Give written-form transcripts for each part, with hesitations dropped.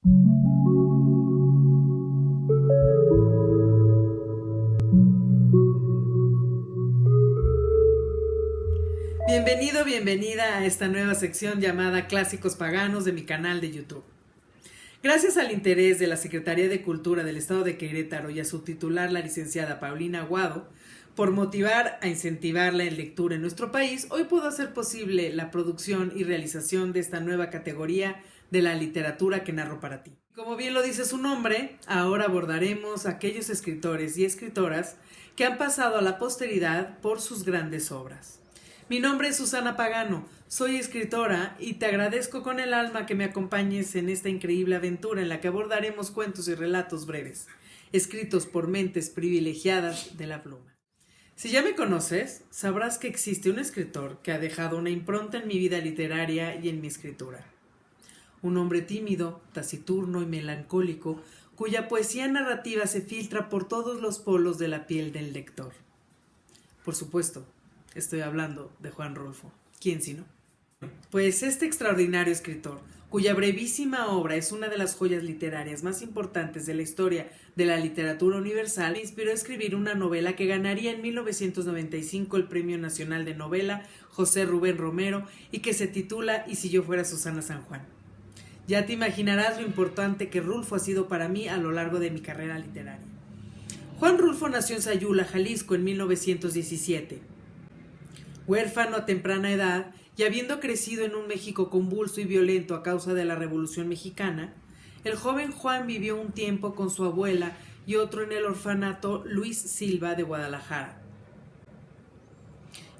Bienvenido, bienvenida a esta nueva sección llamada Clásicos Paganos de mi canal de YouTube. Gracias al interés de la Secretaría de Cultura del Estado de Querétaro y a su titular, la licenciada Paulina Aguado, por motivar a incentivar la lectura en nuestro país, hoy pudo hacer posible la producción y realización de esta nueva categoría de la literatura que narro para ti. Como bien lo dice su nombre, ahora abordaremos a aquellos escritores y escritoras que han pasado a la posteridad por sus grandes obras. Mi nombre es Susana Pagano, soy escritora y te agradezco con el alma que me acompañes en esta increíble aventura en la que abordaremos cuentos y relatos breves, escritos por mentes privilegiadas de la pluma. Si ya me conoces, sabrás que existe un escritor que ha dejado una impronta en mi vida literaria y en mi escritura. Un hombre tímido, taciturno y melancólico, cuya poesía narrativa se filtra por todos los polos de la piel del lector. Por supuesto, estoy hablando de Juan Rulfo. ¿Quién si no? Pues este extraordinario escritor, cuya brevísima obra es una de las joyas literarias más importantes de la historia de la literatura universal, me inspiró a escribir una novela que ganaría en 1995 el Premio Nacional de Novela José Rubén Romero y que se titula Y si yo fuera Susana San Juan. Ya te imaginarás lo importante que Rulfo ha sido para mí a lo largo de mi carrera literaria. Juan Rulfo nació en Sayula, Jalisco, en 1917. Huérfano a temprana edad y habiendo crecido en un México convulso y violento a causa de la Revolución Mexicana, el joven Juan vivió un tiempo con su abuela y otro en el orfanato Luis Silva de Guadalajara.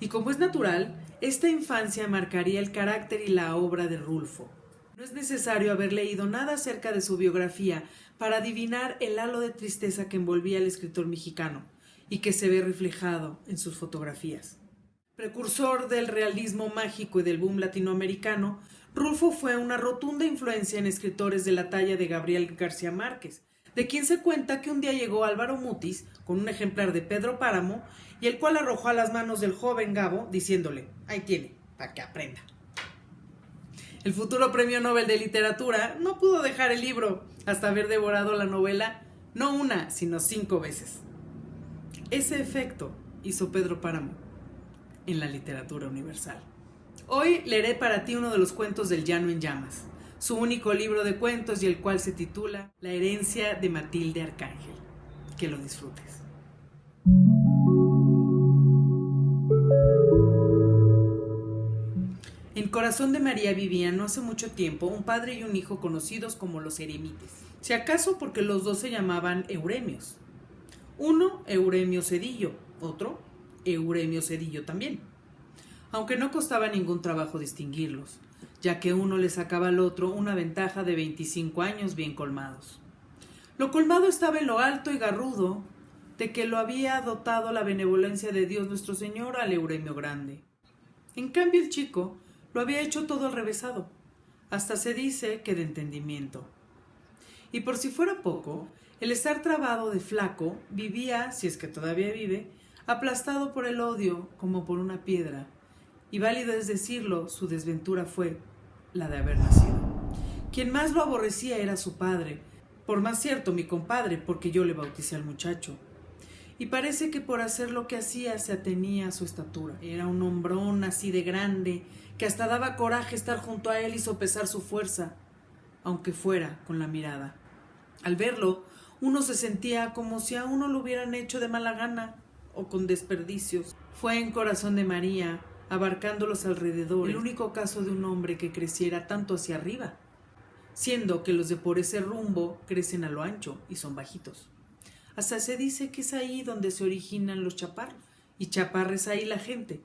Y como es natural, esta infancia marcaría el carácter y la obra de Rulfo. No es necesario haber leído nada acerca de su biografía para adivinar el halo de tristeza que envolvía al escritor mexicano y que se ve reflejado en sus fotografías. Precursor del realismo mágico y del boom latinoamericano, Rulfo fue una rotunda influencia en escritores de la talla de Gabriel García Márquez, de quien se cuenta que un día llegó Álvaro Mutis con un ejemplar de Pedro Páramo y el cual arrojó a las manos del joven Gabo diciéndole: ahí tiene, para que aprenda. El futuro premio Nobel de Literatura no pudo dejar el libro hasta haber devorado la novela no una, sino 5 veces. Ese efecto hizo Pedro Páramo en la literatura universal. Hoy leeré para ti uno de los cuentos del Llano en Llamas, su único libro de cuentos y el cual se titula La herencia de Matilde Arcángel. Que lo disfrutes. En Corazón de María vivían no hace mucho tiempo un padre y un hijo conocidos como los eremites, si acaso porque los dos se llamaban Euremios. Uno, Euremio Cedillo, otro, Euremio Cedillo también, aunque no costaba ningún trabajo distinguirlos, ya que uno le sacaba al otro una ventaja de 25 años bien colmados. Lo colmado estaba en lo alto y garrudo de que lo había dotado la benevolencia de Dios nuestro Señor al Euremio grande. En cambio el chico lo había hecho todo al revésado, hasta se dice que de entendimiento. Y por si fuera poco, el estar trabado de flaco vivía, si es que todavía vive, aplastado por el odio como por una piedra, y válido es decirlo, su desventura fue la de haber nacido. Quien más lo aborrecía era su padre, por más cierto mi compadre, porque yo le bauticé al muchacho. Y parece que por hacer lo que hacía se atenía a su estatura. Era un hombrón así de grande, que hasta daba coraje estar junto a él y sopesar su fuerza, aunque fuera con la mirada. Al verlo, uno se sentía como si a uno lo hubieran hecho de mala gana, o con desperdicios. Fue en Corazón de María, abarcando los alrededores, el único caso de un hombre que creciera tanto hacia arriba, siendo que los de por ese rumbo crecen a lo ancho y son bajitos. Hasta se dice que es ahí donde se originan los chaparros, y chaparra es ahí la gente,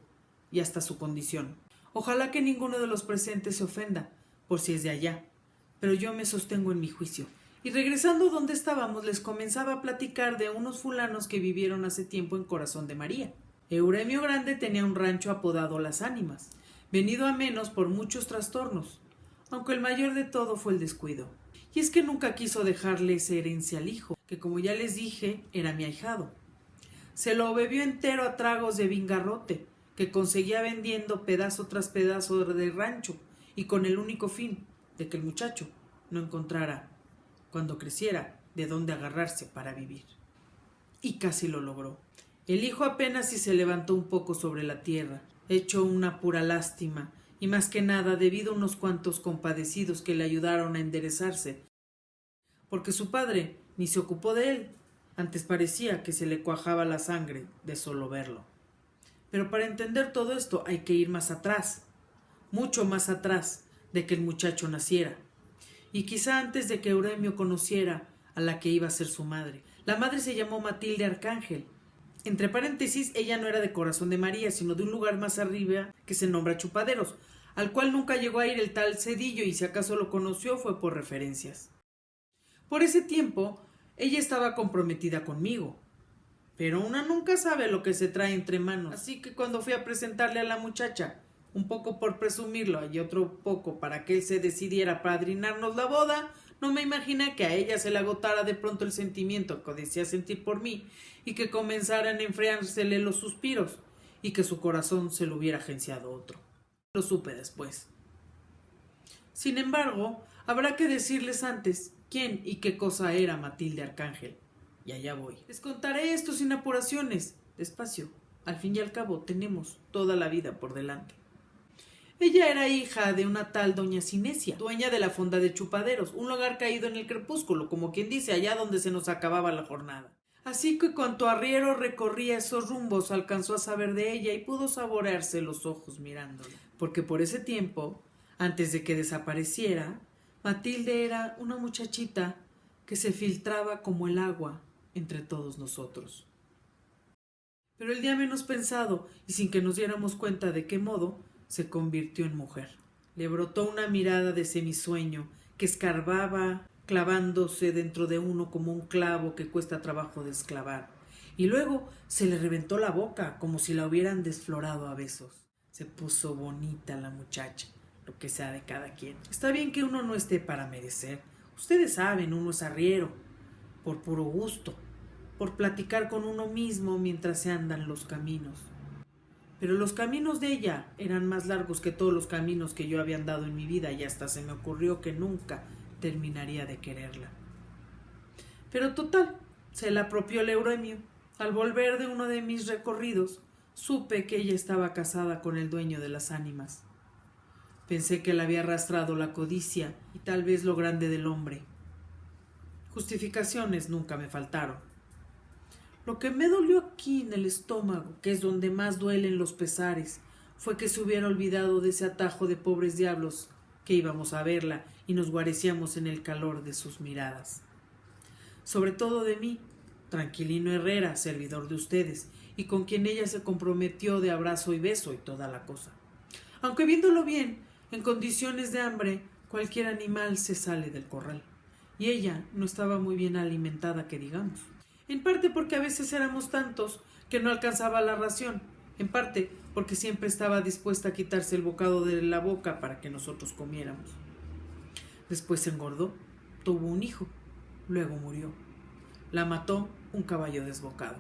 y hasta su condición. Ojalá que ninguno de los presentes se ofenda, por si es de allá, pero yo me sostengo en mi juicio. Y regresando donde estábamos, les comenzaba a platicar de unos fulanos que vivieron hace tiempo en Corazón de María. Euremio Grande tenía un rancho apodado Las Ánimas, venido a menos por muchos trastornos, aunque el mayor de todo fue el descuido. Y es que nunca quiso dejarle esa herencia al hijo, que como ya les dije, era mi ahijado. Se lo bebió entero a tragos de vingarrote, que conseguía vendiendo pedazo tras pedazo de rancho, y con el único fin de que el muchacho no encontrara cuando creciera, de dónde agarrarse para vivir. Y casi lo logró. El hijo apenas si se levantó un poco sobre la tierra, hecho una pura lástima, y más que nada debido a unos cuantos compadecidos que le ayudaron a enderezarse, porque su padre ni se ocupó de él, antes parecía que se le cuajaba la sangre de solo verlo. Pero para entender todo esto hay que ir más atrás, mucho más atrás de que el muchacho naciera, y quizá antes de que Euremio conociera a la que iba a ser su madre. La madre se llamó Matilde Arcángel. Entre paréntesis, ella no era de Corazón de María, sino de un lugar más arriba que se nombra Chupaderos, al cual nunca llegó a ir el tal Cedillo, y si acaso lo conoció fue por referencias. Por ese tiempo, ella estaba comprometida conmigo, pero una nunca sabe lo que se trae entre manos, así que cuando fui a presentarle a la muchacha, un poco por presumirlo y otro poco para que él se decidiera a padrinarnos la boda, no me imaginé que a ella se le agotara de pronto el sentimiento que decía sentir por mí y que comenzaran a enfriársele los suspiros y que su corazón se lo hubiera agenciado otro. Lo supe después. Sin embargo, habrá que decirles antes quién y qué cosa era Matilde Arcángel. Y allá voy. Les contaré esto sin apuraciones, despacio. Al fin y al cabo tenemos toda la vida por delante. Ella era hija de una tal doña Cinesia, dueña de la fonda de Chupaderos, un lugar caído en el crepúsculo, como quien dice, allá donde se nos acababa la jornada. Así que cuanto arriero recorría esos rumbos, alcanzó a saber de ella y pudo saborearse los ojos mirándola. Porque por ese tiempo, antes de que desapareciera, Matilde era una muchachita que se filtraba como el agua entre todos nosotros. Pero el día menos pensado, y sin que nos diéramos cuenta de qué modo, se convirtió en mujer. Le brotó una mirada de semisueño que escarbaba, clavándose dentro de uno como un clavo que cuesta trabajo desclavar. Y luego se le reventó la boca como si la hubieran desflorado a besos. Se puso bonita la muchacha, lo que sea de cada quien. Está bien que uno no esté para merecer. Ustedes saben, uno es arriero, por puro gusto, por platicar con uno mismo mientras se andan los caminos. Pero los caminos de ella eran más largos que todos los caminos que yo había andado en mi vida, y hasta se me ocurrió que nunca terminaría de quererla. Pero total, se la apropió el Euremio. Al volver de uno de mis recorridos, supe que ella estaba casada con el dueño de las ánimas. Pensé que la había arrastrado la codicia y tal vez lo grande del hombre. Justificaciones nunca me faltaron. Lo que me dolió aquí en el estómago, que es donde más duelen los pesares, fue que se hubiera olvidado de ese atajo de pobres diablos que íbamos a verla y nos guarecíamos en el calor de sus miradas. Sobre todo de mí, Tranquilino Herrera, servidor de ustedes, y con quien ella se comprometió de abrazo y beso y toda la cosa. Aunque viéndolo bien, en condiciones de hambre, cualquier animal se sale del corral, y ella no estaba muy bien alimentada, que digamos. En parte porque a veces éramos tantos que no alcanzaba la ración, en parte porque siempre estaba dispuesta a quitarse el bocado de la boca para que nosotros comiéramos. Después se engordó, tuvo un hijo, luego murió. La mató un caballo desbocado.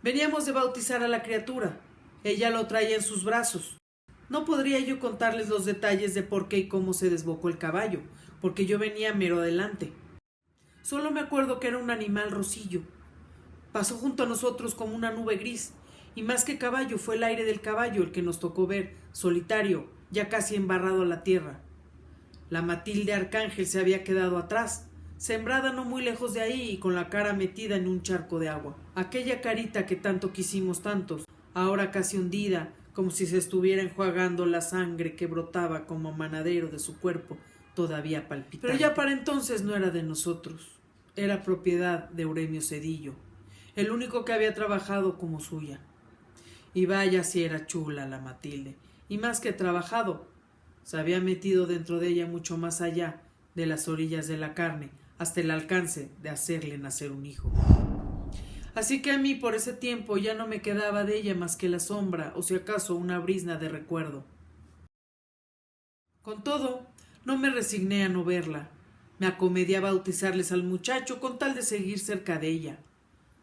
Veníamos de bautizar a la criatura. Ella lo traía en sus brazos. No podría yo contarles los detalles de por qué y cómo se desbocó el caballo, porque yo venía mero adelante. Solo me acuerdo que era un animal rosillo. Pasó junto a nosotros como una nube gris, y más que caballo fue el aire del caballo el que nos tocó ver, solitario, ya casi embarrado a la tierra. La Matilde Arcángel se había quedado atrás, sembrada no muy lejos de ahí y con la cara metida en un charco de agua. Aquella carita que tanto quisimos tantos, ahora casi hundida, como si se estuviera enjuagando la sangre que brotaba como manadero de su cuerpo, todavía palpitante. Pero ya para entonces no era de nosotros. Era propiedad de Euremio Cedillo, el único que había trabajado como suya. Y vaya si era chula la Matilde, y más que trabajado, se había metido dentro de ella mucho más allá de las orillas de la carne, hasta el alcance de hacerle nacer un hijo. Así que a mí por ese tiempo ya no me quedaba de ella más que la sombra, o si acaso una brizna de recuerdo. Con todo, no me resigné a no verla. Me acomedí a bautizarles al muchacho con tal de seguir cerca de ella,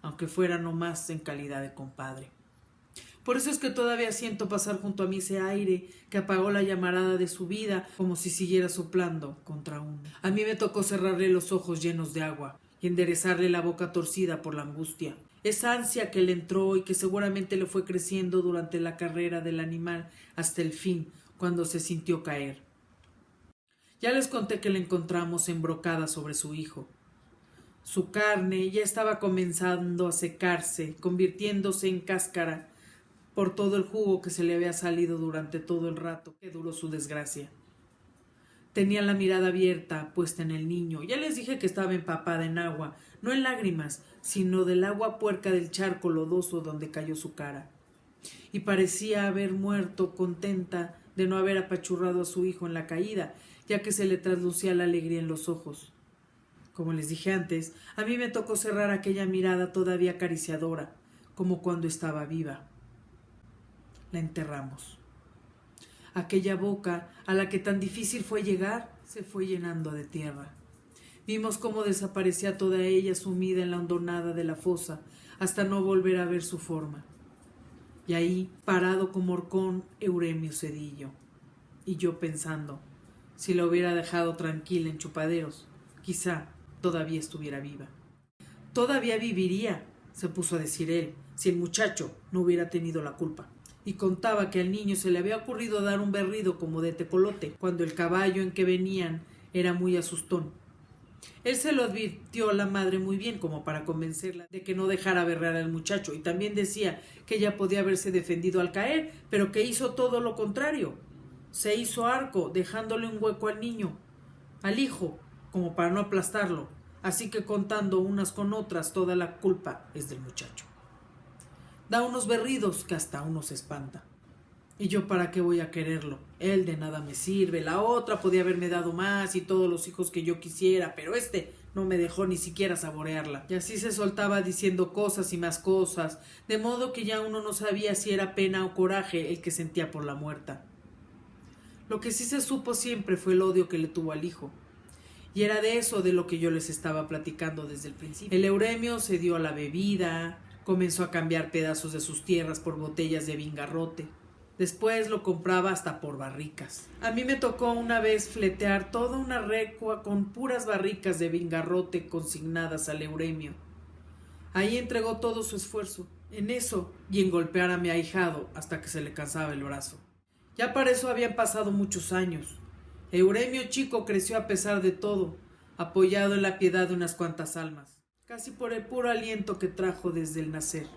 aunque fuera no más en calidad de compadre. Por eso es que todavía siento pasar junto a mí ese aire que apagó la llamarada de su vida como si siguiera soplando contra uno. A mí me tocó cerrarle los ojos llenos de agua y enderezarle la boca torcida por la angustia. Esa ansia que le entró y que seguramente le fue creciendo durante la carrera del animal hasta el fin, cuando se sintió caer. Ya les conté que la encontramos embrocada sobre su hijo. Su carne ya estaba comenzando a secarse, convirtiéndose en cáscara por todo el jugo que se le había salido durante todo el rato que duró su desgracia. Tenía la mirada abierta, puesta en el niño. Ya les dije que estaba empapada en agua, no en lágrimas, sino del agua puerca del charco lodoso donde cayó su cara. Y parecía haber muerto contenta de no haber apachurrado a su hijo en la caída, ya que se le traslucía la alegría en los ojos. Como les dije antes, a mí me tocó cerrar aquella mirada todavía acariciadora, como cuando estaba viva. La enterramos. Aquella boca, a la que tan difícil fue llegar, se fue llenando de tierra. Vimos cómo desaparecía toda ella sumida en la hondonada de la fosa, hasta no volver a ver su forma. Y ahí, parado como horcón, Euremio Cedillo. Y yo pensando, si la hubiera dejado tranquila en Chupaderos, quizá todavía estuviera viva. Todavía viviría, se puso a decir él, si el muchacho no hubiera tenido la culpa. Y contaba que al niño se le había ocurrido dar un berrido como de tecolote, cuando el caballo en que venían era muy asustón. Él se lo advirtió a la madre muy bien como para convencerla de que no dejara berrear al muchacho, y también decía que ella podía haberse defendido al caer, pero que hizo todo lo contrario. Se hizo arco, dejándole un hueco al niño, al hijo, como para no aplastarlo. Así que contando unas con otras, toda la culpa es del muchacho. Da unos berridos que hasta uno se espanta. ¿Y yo para qué voy a quererlo? Él de nada me sirve, la otra podía haberme dado más y todos los hijos que yo quisiera, pero no me dejó ni siquiera saborearla. Y así se soltaba diciendo cosas y más cosas, de modo que ya uno no sabía si era pena o coraje el que sentía por la muerta. Lo que sí se supo siempre fue el odio que le tuvo al hijo. Y era de eso de lo que yo les estaba platicando desde el principio. El Euremio se dio a la bebida, comenzó a cambiar pedazos de sus tierras por botellas de vingarrote. Después lo compraba hasta por barricas. A mí me tocó una vez fletear toda una recua con puras barricas de vingarrote consignadas al Euremio. Ahí entregó todo su esfuerzo, en eso y en golpear a mi ahijado hasta que se le cansaba el brazo. Ya para eso habían pasado muchos años. Euremio chico creció a pesar de todo, apoyado en la piedad de unas cuantas almas, casi por el puro aliento que trajo desde el nacer.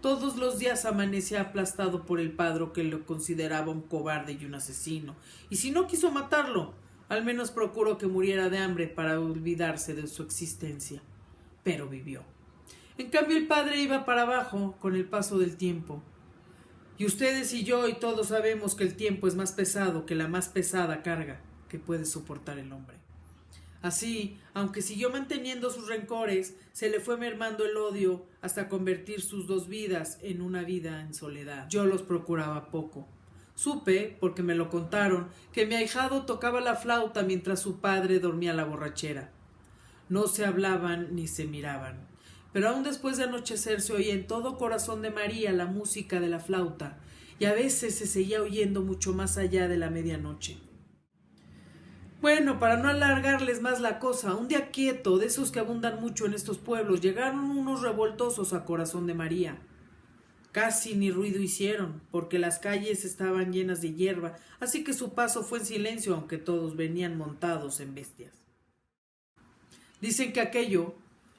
Todos los días amanecía aplastado por el padre que lo consideraba un cobarde y un asesino, y si no quiso matarlo, al menos procuró que muriera de hambre para olvidarse de su existencia. Pero vivió. En cambio el padre iba para abajo con el paso del tiempo. Y ustedes y yo y todos sabemos que el tiempo es más pesado que la más pesada carga que puede soportar el hombre. Así, aunque siguió manteniendo sus rencores, se le fue mermando el odio hasta convertir sus dos vidas en una vida en soledad. Yo los procuraba poco. Supe, porque me lo contaron, que mi ahijado tocaba la flauta mientras su padre dormía a la borrachera. No se hablaban ni se miraban. Pero aún después de anochecer se oía en todo corazón de María la música de la flauta, y a veces se seguía oyendo mucho más allá de la medianoche. Bueno, para no alargarles más la cosa, un día quieto, de esos que abundan mucho en estos pueblos, llegaron unos revoltosos a Corazón de María. Casi ni ruido hicieron, porque las calles estaban llenas de hierba, así que su paso fue en silencio, aunque todos venían montados en bestias. Dicen que aquello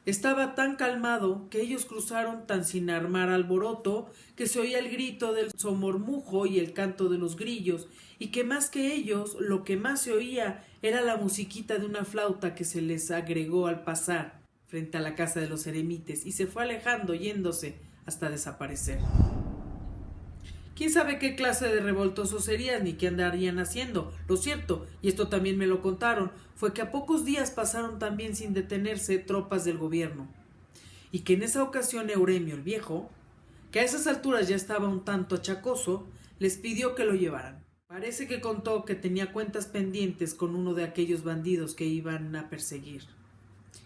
estaba tan calmado que ellos cruzaron tan sin armar alboroto que se oía el grito del somormujo y el canto de los grillos, y que más que ellos lo que más se oía era la musiquita de una flauta que se les agregó al pasar frente a la casa de los eremites y se fue alejando, yéndose hasta desaparecer. ¿Quién sabe qué clase de revoltosos serían ni qué andarían haciendo? Lo cierto, y esto también me lo contaron, fue que a pocos días pasaron también sin detenerse tropas del gobierno, y que en esa ocasión Euremio el viejo, que a esas alturas ya estaba un tanto achacoso, les pidió que lo llevaran. Parece que contó que tenía cuentas pendientes con uno de aquellos bandidos que iban a perseguir.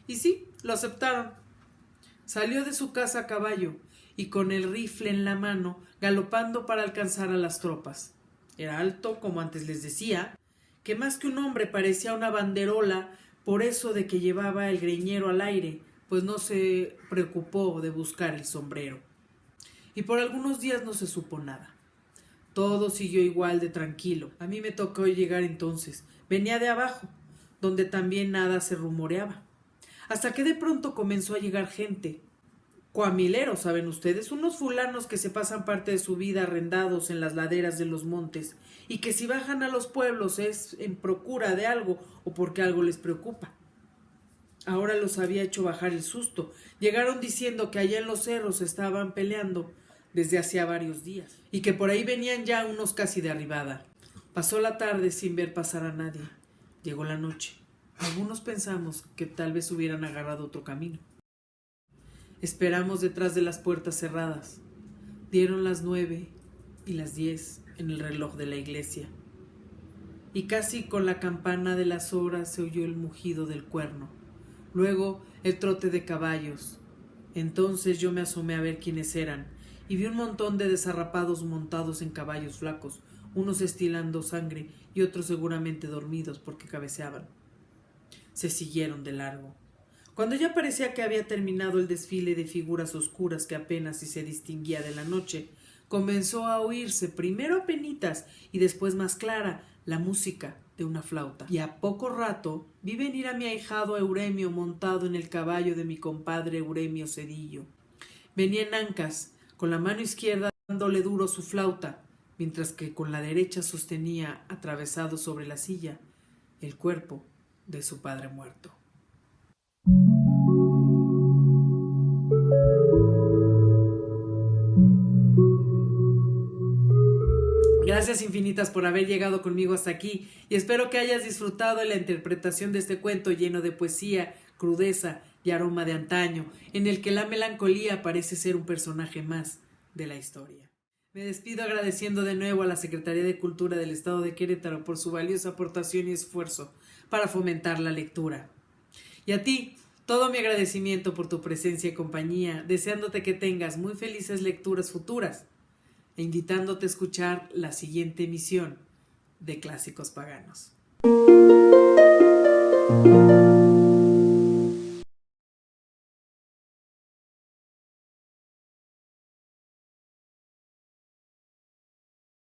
Y sí, lo aceptaron. Salió de su casa a caballo, y con el rifle en la mano, galopando para alcanzar a las tropas. Era alto, como antes les decía, que más que un hombre parecía una banderola, por eso de que llevaba el greñero al aire, pues no se preocupó de buscar el sombrero. Y por algunos días no se supo nada. Todo siguió igual de tranquilo. A mí me tocó llegar entonces. Venía de abajo, donde también nada se rumoreaba. Hasta que de pronto comenzó a llegar gente. Coamileros, ¿saben ustedes? Unos fulanos que se pasan parte de su vida arrendados en las laderas de los montes y que si bajan a los pueblos es en procura de algo o porque algo les preocupa. Ahora los había hecho bajar el susto. Llegaron diciendo que allá en los cerros estaban peleando desde hacía varios días y que por ahí venían ya unos casi de arribada. Pasó la tarde sin ver pasar a nadie. Llegó la noche. Algunos pensamos que tal vez hubieran agarrado otro camino. Esperamos detrás de las puertas cerradas. Dieron las 9 y las 10 en el reloj de la iglesia. Y casi con la campana de las horas se oyó el mugido del cuerno. Luego el trote de caballos. Entonces yo me asomé a ver quiénes eran y vi un montón de desarrapados montados en caballos flacos, unos estilando sangre y otros seguramente dormidos porque cabeceaban. Se siguieron de largo. Cuando ya parecía que había terminado el desfile de figuras oscuras que apenas si se distinguía de la noche, comenzó a oírse, primero apenitas y después más clara, la música de una flauta. Y a poco rato vi venir a mi ahijado Euremio montado en el caballo de mi compadre Euremio Cedillo. Venía en ancas, con la mano izquierda dándole duro su flauta, mientras que con la derecha sostenía, atravesado sobre la silla, el cuerpo de su padre muerto. Gracias infinitas por haber llegado conmigo hasta aquí y espero que hayas disfrutado de la interpretación de este cuento lleno de poesía, crudeza y aroma de antaño, en el que la melancolía parece ser un personaje más de la historia. Me despido agradeciendo de nuevo a la Secretaría de Cultura del Estado de Querétaro por su valiosa aportación y esfuerzo para fomentar la lectura. Y a ti, todo mi agradecimiento por tu presencia y compañía, deseándote que tengas muy felices lecturas futuras e invitándote a escuchar la siguiente emisión de Clásicos Paganos.